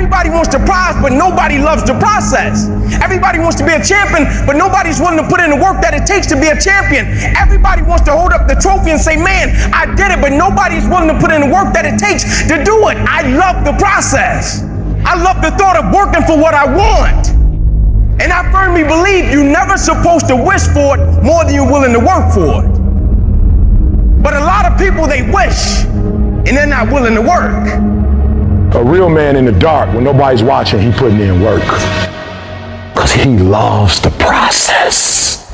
Everybody wants the prize, but nobody loves the process. Everybody wants to be a champion, but nobody's willing to put in the work that it takes to be a champion. Everybody wants to hold up the trophy and say, man, I did it, but nobody's willing to put in the work that it takes to do it. I love the process. I love the thought of working for what I want. And I firmly believe you're never supposed to wish for it more than you're willing to work for it. But a lot of people, they wish, and they're not willing to work. A real man in the dark, when nobody's watching, he putting in work. Because he loves the process.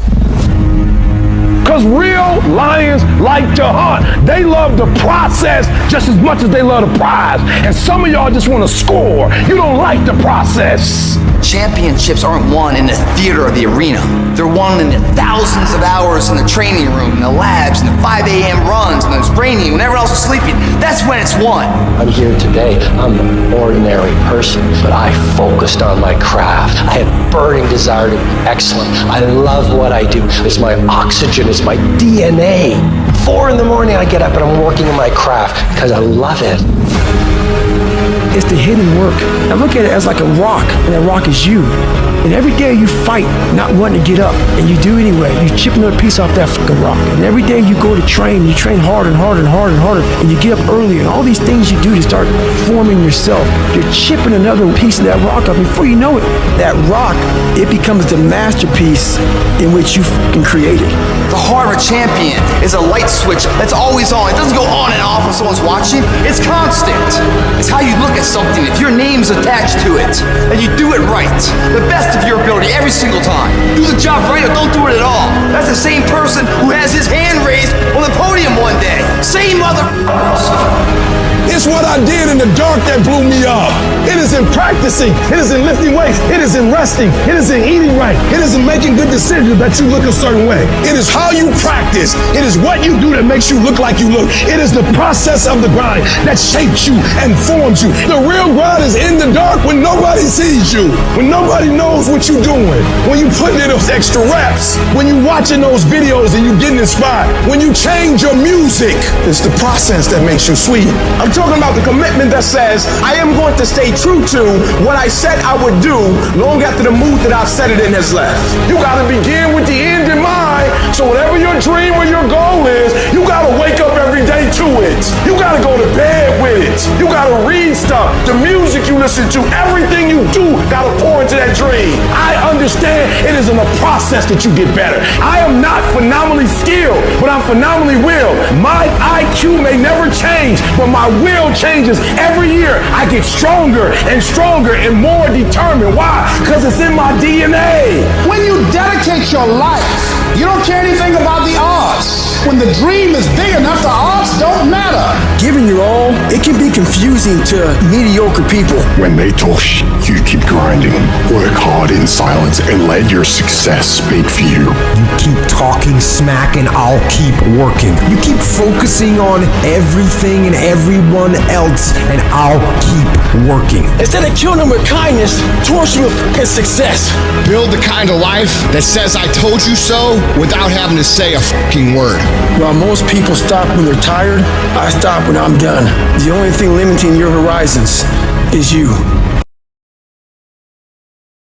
Because real lions like to hunt. They love the process just as much as they love the prize. And some of y'all just want to score. You don't like the process. Championships aren't won in the theater or the arena. They're won in the thousands of hours in the training room, in the labs, in the 5 a.m. runs, when it's raining, when everyone else is sleeping. That's when it's won. I'm here today. I'm an ordinary person, but I focused on my craft. I had burning desire to be excellent. I love what I do. It's my oxygen. It's my DNA. 4 in the morning I get up and I'm working in my craft because I love it. It's the hidden work. I look at it as like a rock, and that rock is you. And every day you fight, not wanting to get up, and you do anyway. You chip another piece off that fucking rock. And every day you go to train, you train harder and harder and harder and harder, and you get up early, and all these things you do to start forming yourself. You're chipping another piece of that rock up. Before you know it, that rock, it becomes the masterpiece in which you fucking created. The heart of a champion is a light switch that's always on. It doesn't go on and off when someone's watching. It's constant. It's how you look at something. If your name's attached to it, and you do it right, the best of your ability every single time. Do the job right or don't do it at all. That's the same person who has his hand raised on the podium one day. Same It's what I did in the dark that blew me up. It is in practicing. It is in lifting weights. It is in resting. It is in eating right. It is in making good decisions that you look a certain way. It is how you practice. It is what you do that makes you look like you look. It is the process of the grind that shapes you and forms you. The real grind is in the dark when nobody sees you, when nobody knows what you're doing, when you putting in those extra reps, when you watching those videos and you getting inspired, when you change your music. It's the process that makes you sweet. I'm talking about the commitment that says, I am going to stay true to what I said I would do long after the mood that I've set it in has left. You gotta begin with the end in mind. So whatever your dream or your goal is, you gotta wake up every day to it. You gotta go to bed with it. You gotta read stuff. The music you listen to, everything you do gotta pour into that dream. I understand it is in the process that you get better. I am not phenomenally skilled, but I'm phenomenally willed. My IQ may never change, but my will changes every year. I get stronger and stronger and more determined. Why? Because it's in my DNA. When you dedicate your life, you don't care anything about the odds. When the dream is big enough, the odds don't matter. Giving your all, it can be confusing to mediocre people. When they talk shit, you keep grinding. Work hard in silence and let your success speak for you. You keep talking smack and I'll keep working. You keep focusing on everything and everyone else and I'll keep working. Instead of killing them with kindness, torch them with fucking success. Build the kind of life that says I told you so without having to say a fucking word. While most people stop when they're tired, I stop when I'm done. The only thing limiting your horizons is you.